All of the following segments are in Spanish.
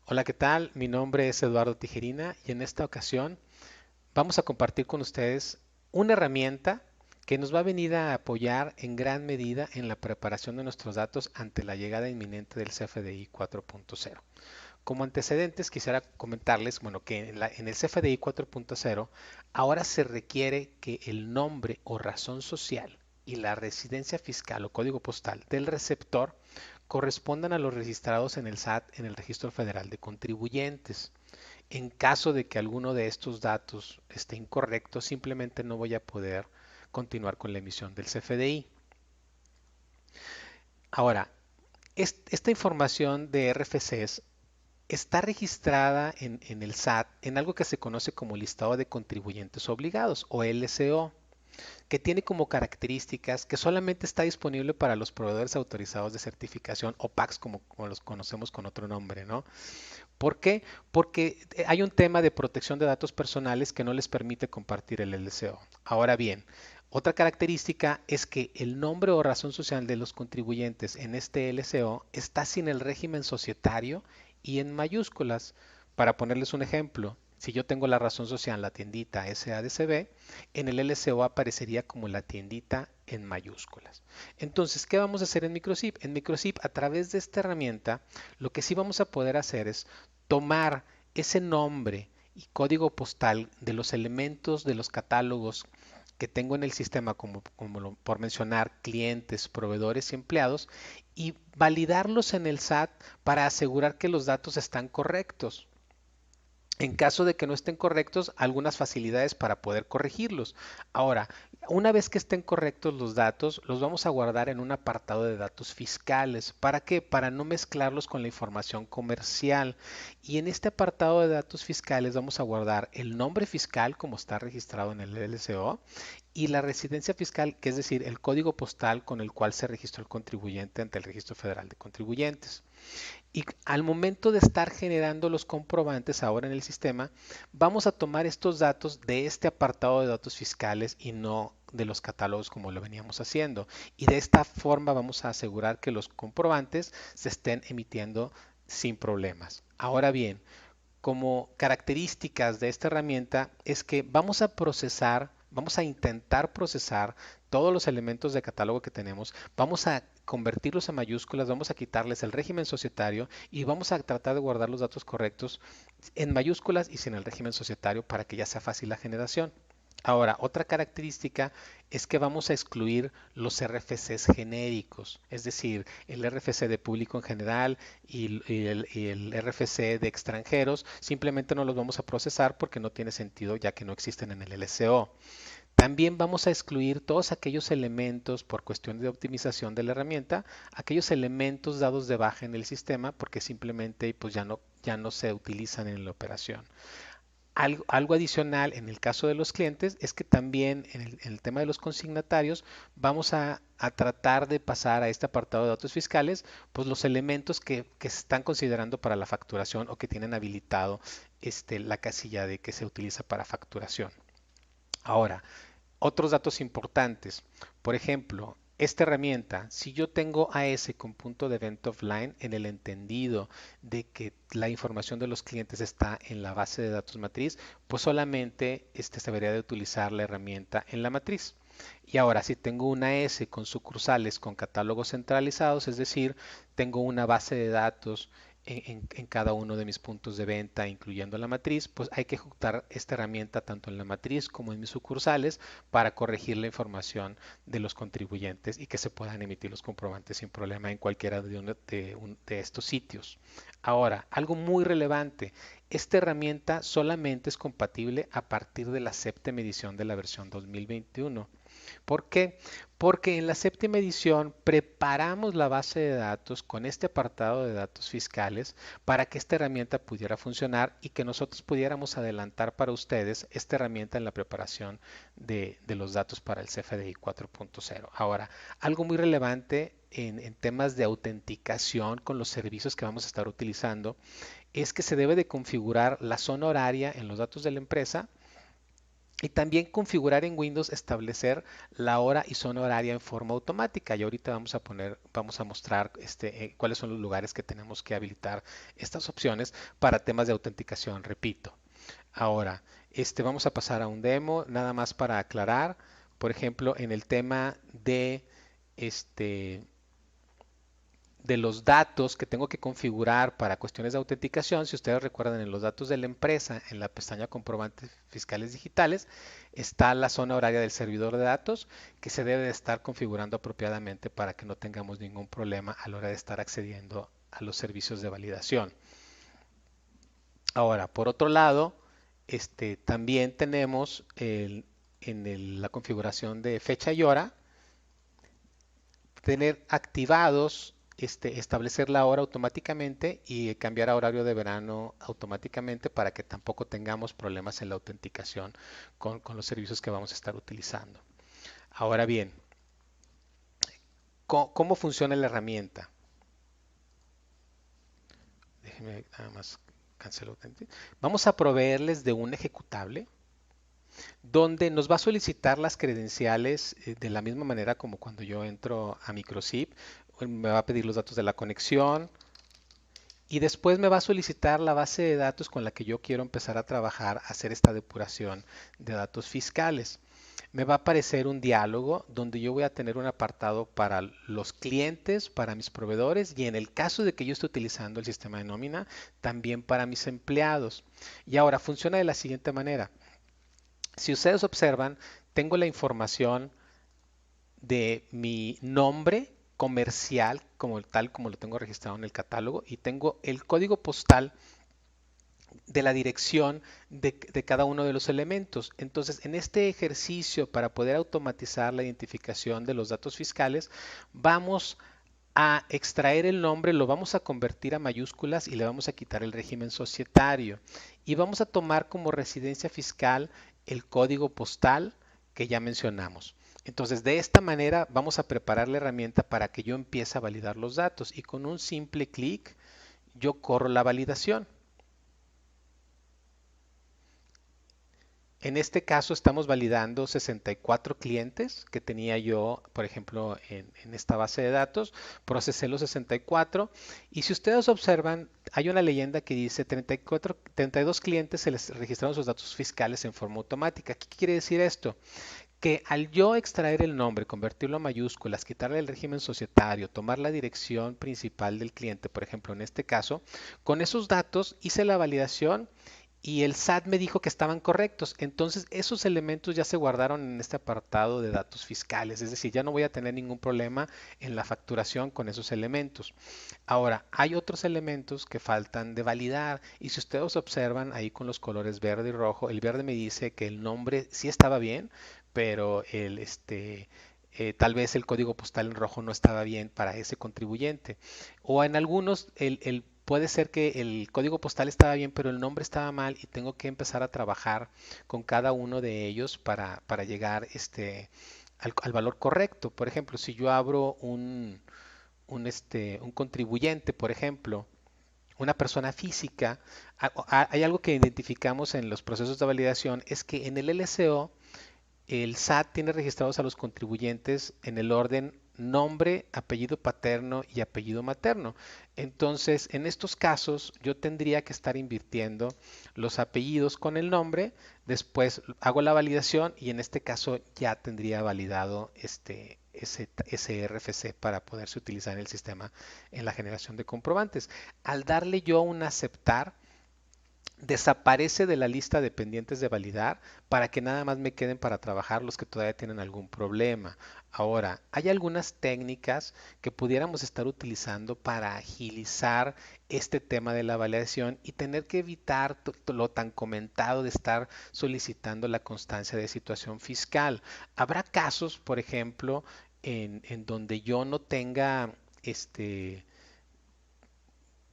Hola, ¿qué tal? Mi nombre es Eduardo Tijerina y en esta ocasión vamos a compartir con ustedes una herramienta que nos va a venir a apoyar en gran medida en la preparación de nuestros datos ante la llegada inminente del CFDI 4.0. Como antecedentes, quisiera comentarles, bueno, que en el CFDI 4.0 ahora se requiere que el nombre o razón social y la residencia fiscal o código postal del receptor correspondan a los registrados en el SAT en el Registro Federal de Contribuyentes. En caso de que alguno de estos datos esté incorrecto, simplemente no voy a poder continuar con la emisión del CFDI. Ahora, esta información de RFCs está registrada en el SAT en algo que se conoce como listado de contribuyentes obligados o LCO, que tiene como características que solamente está disponible para los proveedores autorizados de certificación o PACs como los conocemos con otro nombre, ¿no? ¿Por qué? Porque hay un tema de protección de datos personales que no les permite compartir el LCO. Ahora bien, otra característica es que el nombre o razón social de los contribuyentes en este LCO está sin el régimen societario y en mayúsculas. Para ponerles un ejemplo, si yo tengo la razón social, la tiendita SADCB, en el LCO aparecería como la tiendita en mayúsculas. Entonces, ¿qué vamos a hacer en Microsip? En Microsip, a través de esta herramienta, lo que sí vamos a poder hacer es tomar ese nombre y código postal de los elementos de los catálogos que tengo en el sistema, por mencionar clientes, proveedores y empleados, y validarlos en el SAT para asegurar que los datos están correctos. En caso de que no estén correctos, algunas facilidades para poder corregirlos. Ahora, una vez que estén correctos los datos, los vamos a guardar en un apartado de datos fiscales. ¿Para qué? Para no mezclarlos con la información comercial. Y en este apartado de datos fiscales vamos a guardar el nombre fiscal como está registrado en el LCO y la residencia fiscal, que es decir, el código postal con el cual se registró el contribuyente ante el Registro Federal de Contribuyentes. Y al momento de estar generando los comprobantes ahora en el sistema, vamos a tomar estos datos de este apartado de datos fiscales y no de los catálogos como lo veníamos haciendo. Y de esta forma vamos a asegurar que los comprobantes se estén emitiendo sin problemas. Ahora bien, como características de esta herramienta es que vamos a intentar procesar todos los elementos de catálogo que tenemos, vamos a convertirlos a mayúsculas, vamos a quitarles el régimen societario y vamos a tratar de guardar los datos correctos en mayúsculas y sin el régimen societario para que ya sea fácil la generación. Ahora, otra característica es que vamos a excluir los RFCs genéricos, es decir, el RFC de público en general y el RFC de extranjeros, simplemente no los vamos a procesar porque no tiene sentido ya que no existen en el LCO. También vamos a excluir todos aquellos elementos por cuestión de optimización de la herramienta, aquellos elementos dados de baja en el sistema porque simplemente pues ya no se utilizan en la operación. Algo adicional en el caso de los clientes es que también en el tema de los consignatarios vamos a tratar de pasar a este apartado de datos fiscales pues los elementos que se están considerando para la facturación o que tienen habilitado la casilla de que se utiliza para facturación. Ahora, otros datos importantes. Por ejemplo, esta herramienta, si yo tengo AS con punto de venta offline en el entendido de que la información de los clientes está en la base de datos matriz, pues solamente se debería de utilizar la herramienta en la matriz. Y ahora, si tengo una S con sucursales con catálogos centralizados, es decir, tengo una base de datos en cada uno de mis puntos de venta, incluyendo la matriz, pues hay que ejecutar esta herramienta tanto en la matriz como en mis sucursales para corregir la información de los contribuyentes y que se puedan emitir los comprobantes sin problema en cualquiera de estos sitios. Ahora, algo muy relevante, esta herramienta solamente es compatible a partir de la séptima edición de la versión 2021. ¿Por qué? Porque en la séptima edición preparamos la base de datos con este apartado de datos fiscales para que esta herramienta pudiera funcionar y que nosotros pudiéramos adelantar para ustedes esta herramienta en la preparación de los datos para el CFDI 4.0. Ahora, algo muy relevante en temas de autenticación con los servicios que vamos a estar utilizando es que se debe de configurar la zona horaria en los datos de la empresa Y también configurar en Windows, establecer la hora y zona horaria en forma automática. Y ahorita vamos a mostrar cuáles son los lugares que tenemos que habilitar estas opciones para temas de autenticación, repito. Ahora, vamos a pasar a un demo, nada más para aclarar. Por ejemplo, en el tema este, de los datos que tengo que configurar para cuestiones de autenticación, si ustedes recuerdan en los datos de la empresa, en la pestaña comprobantes fiscales digitales, está la zona horaria del servidor de datos que se debe de estar configurando apropiadamente para que no tengamos ningún problema a la hora de estar accediendo a los servicios de validación. Ahora, por otro lado, también tenemos la configuración de fecha y hora, tener activados, establecer la hora automáticamente y cambiar a horario de verano automáticamente para que tampoco tengamos problemas en la autenticación con los servicios que vamos a estar utilizando. Ahora bien, ¿cómo funciona la herramienta? Déjenme nada más cancelo. Vamos a proveerles de un ejecutable donde nos va a solicitar las credenciales de la misma manera como cuando yo entro a Microchip. Me va a pedir los datos de la conexión y después me va a solicitar la base de datos con la que yo quiero empezar a trabajar, a hacer esta depuración de datos fiscales. Me va a aparecer un diálogo donde yo voy a tener un apartado para los clientes, para mis proveedores y en el caso de que yo esté utilizando el sistema de nómina, también para mis empleados. Y ahora funciona de la siguiente manera. Si ustedes observan, tengo la información de mi nombre comercial, como tal como lo tengo registrado en el catálogo, y tengo el código postal de la dirección de cada uno de los elementos. Entonces, en este ejercicio para poder automatizar la identificación de los datos fiscales, vamos a extraer el nombre, lo vamos a convertir a mayúsculas y le vamos a quitar el régimen societario. Y vamos a tomar como residencia fiscal el código postal que ya mencionamos. Entonces, de esta manera vamos a preparar la herramienta para que yo empiece a validar los datos y con un simple clic yo corro la validación. En este caso estamos validando 64 clientes que tenía yo, por ejemplo, en esta base de datos. Procesé los 64 y si ustedes observan, hay una leyenda que dice 32 clientes se les registraron sus datos fiscales en forma automática. ¿Qué quiere decir esto? Que al yo extraer el nombre, convertirlo a mayúsculas, quitarle el régimen societario, tomar la dirección principal del cliente, por ejemplo, en este caso, con esos datos hice la validación y el SAT me dijo que estaban correctos. Entonces, esos elementos ya se guardaron en este apartado de datos fiscales, es decir, ya no voy a tener ningún problema en la facturación con esos elementos. Ahora, hay otros elementos que faltan de validar y si ustedes observan ahí con los colores verde y rojo, el verde me dice que el nombre sí estaba bien, pero tal vez el código postal en rojo no estaba bien para ese contribuyente. O en algunos puede ser que el código postal estaba bien, pero el nombre estaba mal y tengo que empezar a trabajar con cada uno de ellos para llegar al valor correcto. Por ejemplo, si yo abro un contribuyente, por ejemplo, una persona física, hay algo que identificamos en los procesos de validación, es que en el LCO el SAT tiene registrados a los contribuyentes en el orden nombre, apellido paterno y apellido materno. Entonces, en estos casos, yo tendría que estar invirtiendo los apellidos con el nombre, después hago la validación y en este caso ya tendría validado ese RFC para poderse utilizar en el sistema en la generación de comprobantes. Al darle yo un aceptar, desaparece de la lista de pendientes de validar para que nada más me queden para trabajar los que todavía tienen algún problema. Ahora, hay algunas técnicas que pudiéramos estar utilizando para agilizar este tema de la validación y tener que evitar lo tan comentado de estar solicitando la constancia de situación fiscal. Habrá casos, por ejemplo, en donde yo no tenga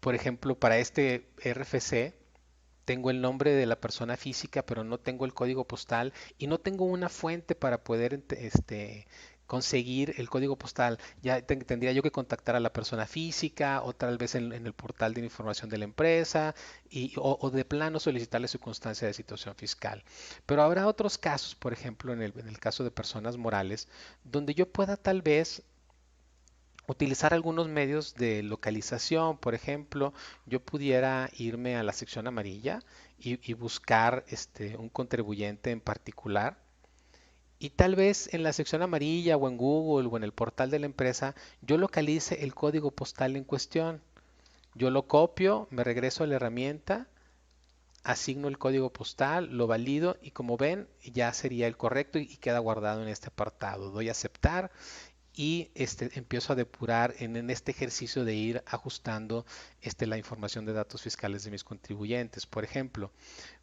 por ejemplo, para este RFC, tengo el nombre de la persona física, pero no tengo el código postal y no tengo una fuente para poder conseguir el código postal. Ya tendría yo que contactar a la persona física o tal vez en el portal de información de la empresa o de plano solicitarle su constancia de situación fiscal. Pero habrá otros casos, por ejemplo, en el caso de personas morales, donde yo pueda tal vez utilizar algunos medios de localización. Por ejemplo, yo pudiera irme a la sección amarilla y buscar un contribuyente en particular y tal vez en la sección amarilla o en Google o en el portal de la empresa yo localice el código postal en cuestión. Yo lo copio, me regreso a la herramienta, asigno el código postal, lo valido y como ven ya sería el correcto y queda guardado en este apartado. Doy a aceptar y empiezo a depurar en este ejercicio de ir ajustando la información de datos fiscales de mis contribuyentes. Por ejemplo,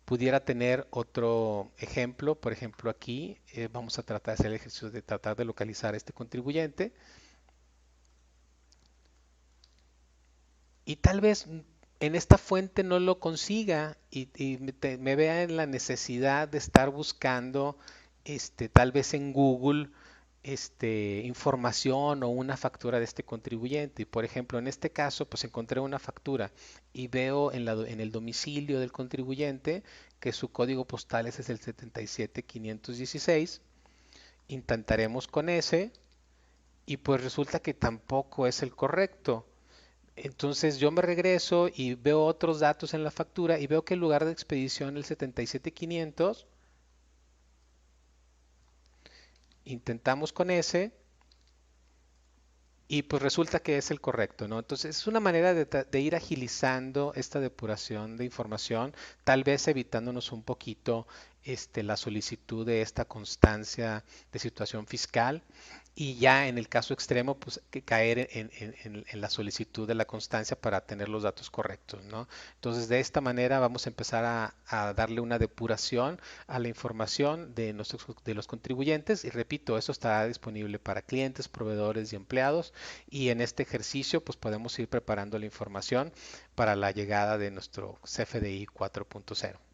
pudiera tener otro ejemplo, por ejemplo aquí vamos a tratar de hacer el ejercicio de tratar de localizar a este contribuyente y tal vez en esta fuente no lo consiga y me vea en la necesidad de estar buscando tal vez en Google información o una factura de este contribuyente. Y por ejemplo, en este caso, pues encontré una factura y veo en el domicilio del contribuyente que su código postal es el 77516. Intentaremos con ese y pues resulta que tampoco es el correcto. Entonces yo me regreso y veo otros datos en la factura y veo que el lugar de expedición el 77500, intentamos con ese y pues resulta que es el correcto, ¿no? Entonces es una manera de ir agilizando esta depuración de información, tal vez evitándonos un poquito la solicitud de esta constancia de situación fiscal y ya en el caso extremo, pues que caer en la solicitud de la constancia para tener los datos correctos, ¿no? Entonces de esta manera vamos a empezar a darle una depuración a la información de los contribuyentes y repito, eso estará disponible para clientes, proveedores y empleados y en este ejercicio pues podemos ir preparando la información para la llegada de nuestro CFDI 4.0.